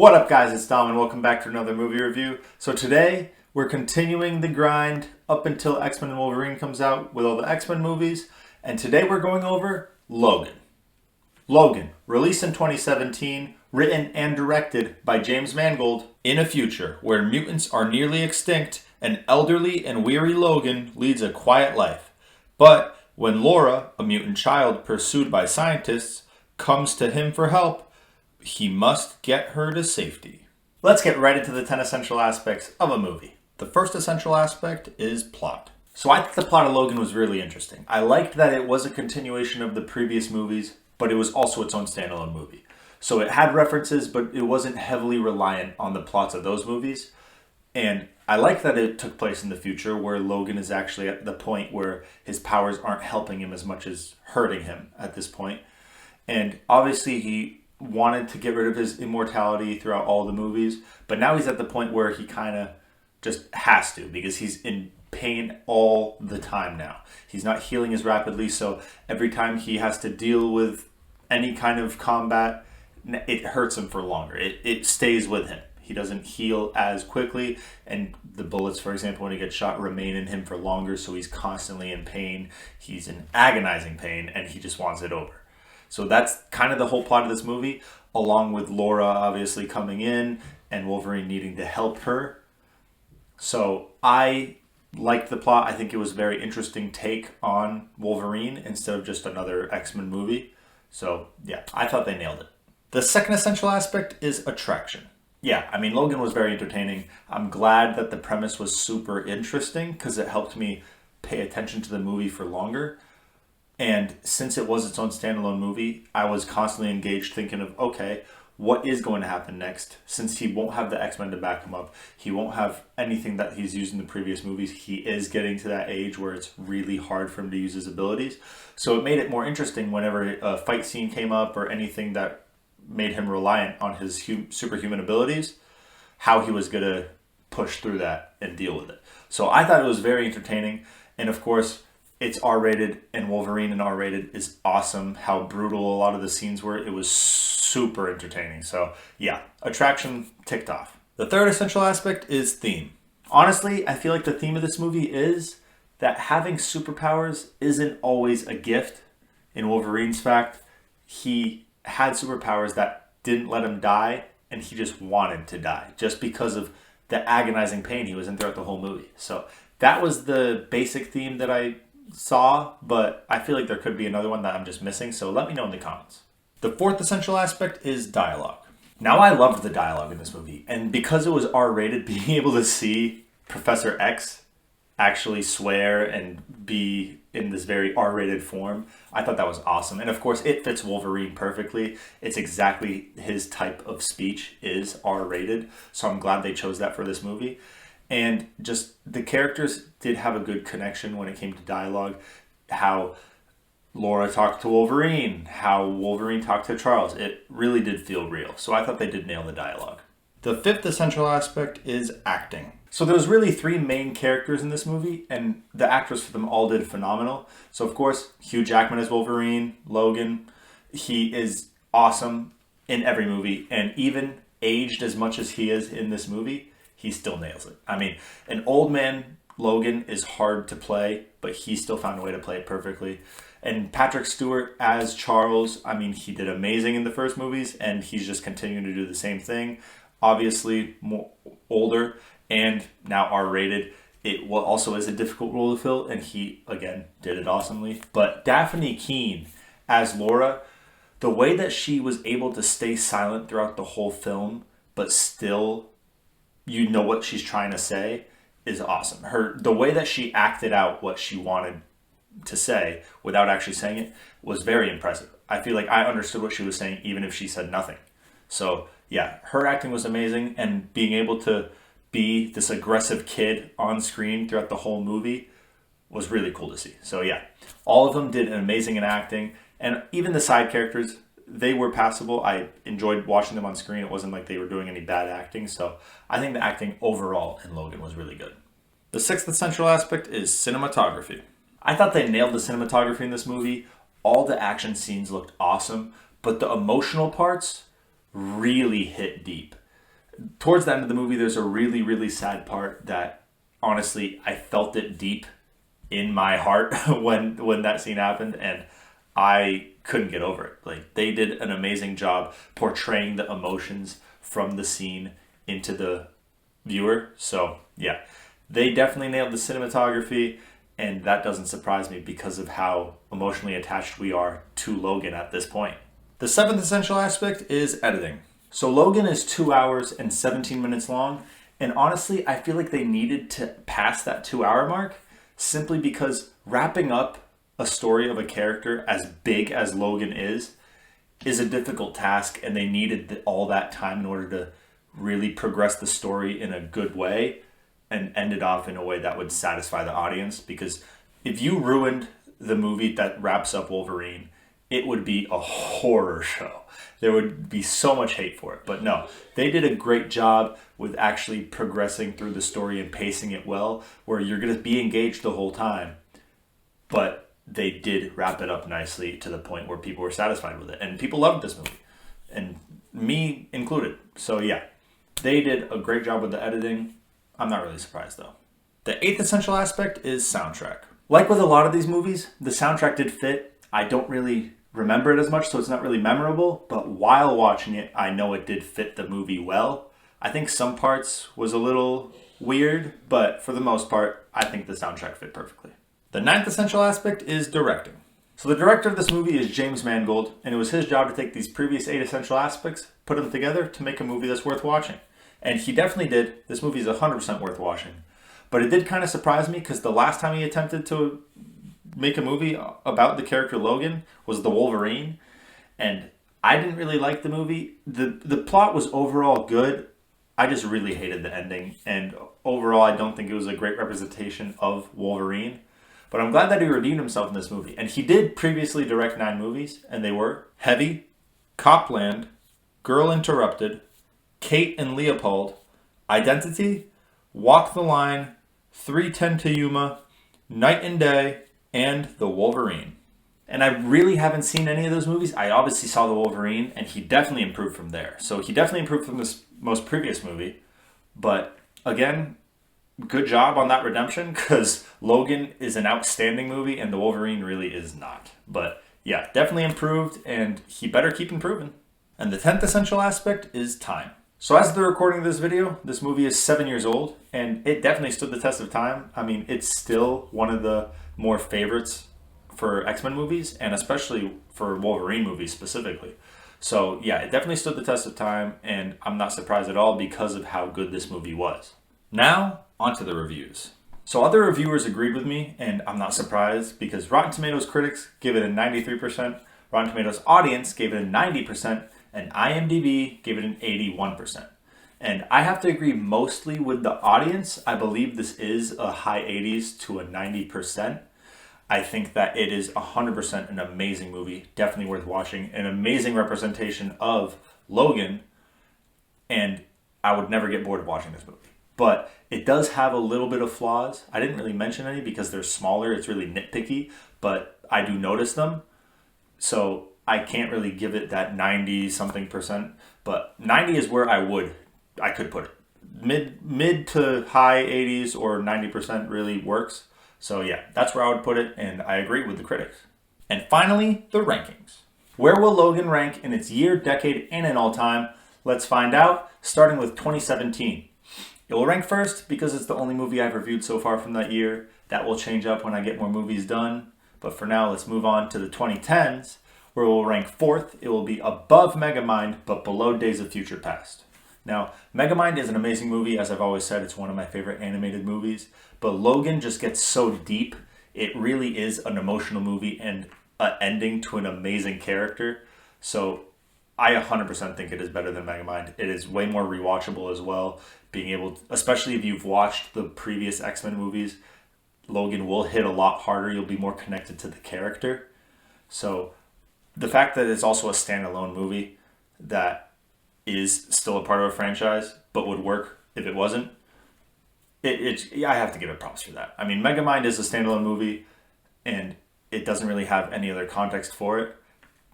What up, guys? It's Dom and welcome back to another movie review. So today we're continuing the grind up until X-Men and Wolverine comes out with all the X-Men movies, and today we're going over Logan. Logan, released in 2017, written and directed by James Mangold. In a future where mutants are nearly extinct, an elderly and weary Logan leads a quiet life. But when Laura, a mutant child pursued by scientists, comes to him for help, he must get her to safety. Let's get right into the 10 essential aspects of a movie. The first essential aspect is plot. So I think the plot of Logan was really interesting. I liked that it was a continuation of the previous movies, but it was also its own standalone movie. So it had references, but it wasn't heavily reliant on the plots of those movies. And I like that it took place in the future where Logan is actually at the point where his powers aren't helping him as much as hurting him at this point. And obviously he wanted to get rid of his immortality throughout all the movies, but now he's at the point where he kind of just has to because he's in pain all the time now. He's not healing as rapidly, so every time he has to deal with any kind of combat, it hurts him for longer. It stays with him. He doesn't heal as quickly, and the bullets, for example, when he gets shot, remain in him for longer, so he's constantly in pain. He's in agonizing pain, and he just wants it over. So that's kind of the whole plot of this movie, along with Laura obviously coming in and Wolverine needing to help her. So I liked the plot. I think it was a very interesting take on Wolverine instead of just another X-Men movie. So yeah, I thought they nailed it. The second essential aspect is attraction. Yeah, I mean, Logan was very entertaining. I'm glad that the premise was super interesting because it helped me pay attention to the movie for longer. And since it was its own standalone movie, I was constantly engaged thinking of, okay, what is going to happen next? Since he won't have the X-Men to back him up, he won't have anything that he's used in the previous movies. He is getting to that age where it's really hard for him to use his abilities. So it made it more interesting whenever a fight scene came up or anything that made him reliant on his superhuman abilities, how he was going to push through that and deal with it. So I thought it was very entertaining. And of course, it's R-rated, and Wolverine and R-rated is awesome. How brutal a lot of the scenes were. It was super entertaining. So yeah, attraction ticked off. The third essential aspect is theme. Honestly, I feel like the theme of this movie is that having superpowers isn't always a gift. In Wolverine's fact, he had superpowers that didn't let him die, and he just wanted to die just because of the agonizing pain he was in throughout the whole movie. So that was the basic theme that I saw, but I feel like there could be another one that I'm just missing, so let me know in the comments. The fourth essential aspect is dialogue. Now, I loved the dialogue in this movie, and because it was R-rated, being able to see Professor X actually swear and be in this very R-rated form, I thought that was awesome. And of course, it fits Wolverine perfectly. It's exactly his type of speech is R-rated, so I'm glad they chose that for this movie. And just the characters did have a good connection when it came to dialogue. How Laura talked to Wolverine, how Wolverine talked to Charles. It really did feel real. So I thought they did nail the dialogue. The fifth essential aspect is acting. So there was really three main characters in this movie, and the actors for them all did phenomenal. So of course, Hugh Jackman as Wolverine, Logan. He is awesome in every movie, and even aged as much as he is in this movie, he still nails it. I mean, an old man Logan is hard to play, but he still found a way to play it perfectly. And Patrick Stewart as Charles, I mean, he did amazing in the first movies, and he's just continuing to do the same thing. Obviously, more older and now R-rated. It also is a difficult role to fill, and he, again, did it awesomely. But Daphne Keane as Laura, the way that she was able to stay silent throughout the whole film, but still you know what she's trying to say is awesome. The way that she acted out what she wanted to say without actually saying it was very impressive. I feel like I understood what she was saying even if she said nothing. So yeah, her acting was amazing, and being able to be this aggressive kid on screen throughout the whole movie was really cool to see. So yeah, all of them did amazing in acting, and even the side characters, they were passable. I enjoyed watching them on screen. It wasn't like they were doing any bad acting. So I think the acting overall in Logan was really good. The sixth essential aspect is cinematography. I thought they nailed the cinematography in this movie. All the action scenes looked awesome, but the emotional parts really hit deep. towards the end of the movie, there's a really, really sad part that honestly, I felt it deep in my heart when that scene happened, and I couldn't get over it. Like, they did an amazing job portraying the emotions from the scene into the viewer. So yeah, they definitely nailed the cinematography, and that doesn't surprise me because of how emotionally attached we are to Logan at this point. The seventh essential aspect is editing. So Logan is 2 hours and 17 minutes long, and honestly, I feel like they needed to pass that 2 hour mark simply because wrapping up a story of a character as big as Logan is a difficult task, and they needed all that time in order to really progress the story in a good way and end it off in a way that would satisfy the audience. Because if you ruined the movie that wraps up Wolverine, it would be a horror show. There would be so much hate for it. But no, they did a great job with actually progressing through the story and pacing it well, where you're going to be engaged the whole time. But they did wrap it up nicely to the point where people were satisfied with it. And people loved this movie, and me included. So yeah, they did a great job with the editing. I'm not really surprised though. The eighth essential aspect is soundtrack. Like with a lot of these movies, the soundtrack did fit. I don't really remember it as much, so it's not really memorable, but while watching it, I know it did fit the movie well. I think some parts was a little weird, but for the most part, I think the soundtrack fit perfectly. The ninth essential aspect is directing. So the director of this movie is James Mangold, and it was his job to take these previous 8 essential aspects, put them together to make a movie that's worth watching. And he definitely did. This movie is 100% worth watching. But it did kind of surprise me because the last time he attempted to make a movie about the character Logan was The Wolverine, and I didn't really like the movie. The plot was overall good. I just really hated the ending, and overall I don't think it was a great representation of Wolverine. But I'm glad that he redeemed himself in this movie. And he did previously direct 9 movies, and they were Heavy, Copland, Girl Interrupted, Kate and Leopold, Identity, Walk the Line, 3:10 to Yuma, Night and Day, and The Wolverine. And I really haven't seen any of those movies. I obviously saw The Wolverine, and he definitely improved from there. So he definitely improved from this most previous movie. But again, good job on that redemption, because Logan is an outstanding movie and The Wolverine really is not. But yeah, definitely improved, and he better keep improving. And the 10th essential aspect is time. So as of the recording of this video, this movie is 7 years old, and it definitely stood the test of time. I mean, it's still one of the more favorites for X-Men movies, and especially for Wolverine movies specifically. So yeah, it definitely stood the test of time, and I'm not surprised at all because of how good this movie was. Now, onto the reviews. So other reviewers agreed with me, and I'm not surprised because Rotten Tomatoes critics gave it a 93%, Rotten Tomatoes audience gave it a 90%, and IMDb gave it an 81%. And I have to agree mostly with the audience. I believe this is a high 80s to a 90%. I think that it is 100% an amazing movie, definitely worth watching, an amazing representation of Logan, and I would never get bored of watching this movie. But it does have a little bit of flaws. I didn't really mention any because they're smaller. It's really nitpicky, but I do notice them. So I can't really give it that 90-something%, but 90 is where I could put it. Mid to high 80s or 90% really works. So yeah, that's where I would put it, and I agree with the critics. And finally, the rankings. Where will Logan rank in its year, decade, and in all time? Let's find out, starting with 2017. It will rank first because it's the only movie I've reviewed so far from that year. That will change up when I get more movies done. But for now, let's move on to the 2010s, where it will rank 4th. It will be above Megamind, but below Days of Future Past. Now, Megamind is an amazing movie. As I've always said, it's one of my favorite animated movies. But Logan just gets so deep. It really is an emotional movie and an ending to an amazing character. So I 100% think it is better than Megamind. It is way more rewatchable as well. Being able to, especially if you've watched the previous X-Men movies, Logan will hit a lot harder. You'll be more connected to the character. So the fact that it's also a standalone movie that is still a part of a franchise, but would work if it wasn't, I have to give it props for that. I mean, Megamind is a standalone movie, and it doesn't really have any other context for it,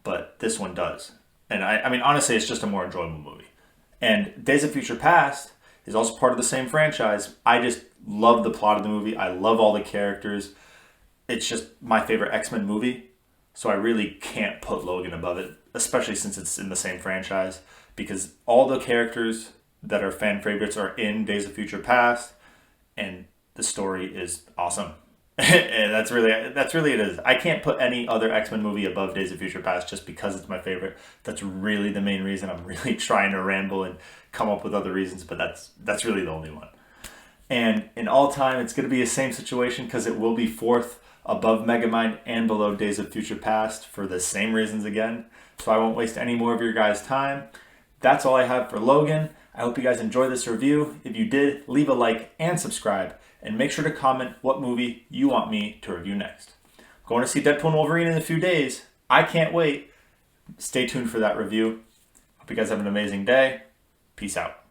but this one does. And I mean, honestly, it's just a more enjoyable movie. And Days of Future Past is also part of the same franchise. I just love the plot of the movie. I love all the characters. It's just my favorite X-Men movie. So I really can't put Logan above it, especially since it's in the same franchise, because all the characters that are fan favorites are in Days of Future Past, and the story is awesome. And that's really it is. I can't put any other X-Men movie above Days of Future Past just because it's my favorite. That's really the main reason. I'm really trying to ramble and come up with other reasons, but that's really the only one. And in all time, it's going to be the same situation because it will be fourth above Megamind and below Days of Future Past for the same reasons again. So I won't waste any more of your guys' time. That's all I have for Logan. I hope you guys enjoyed this review. If you did, leave a like and subscribe. And make sure to comment what movie you want me to review next. Going to see Deadpool and Wolverine in a few days. I can't wait. Stay tuned for that review. Hope you guys have an amazing day. Peace out.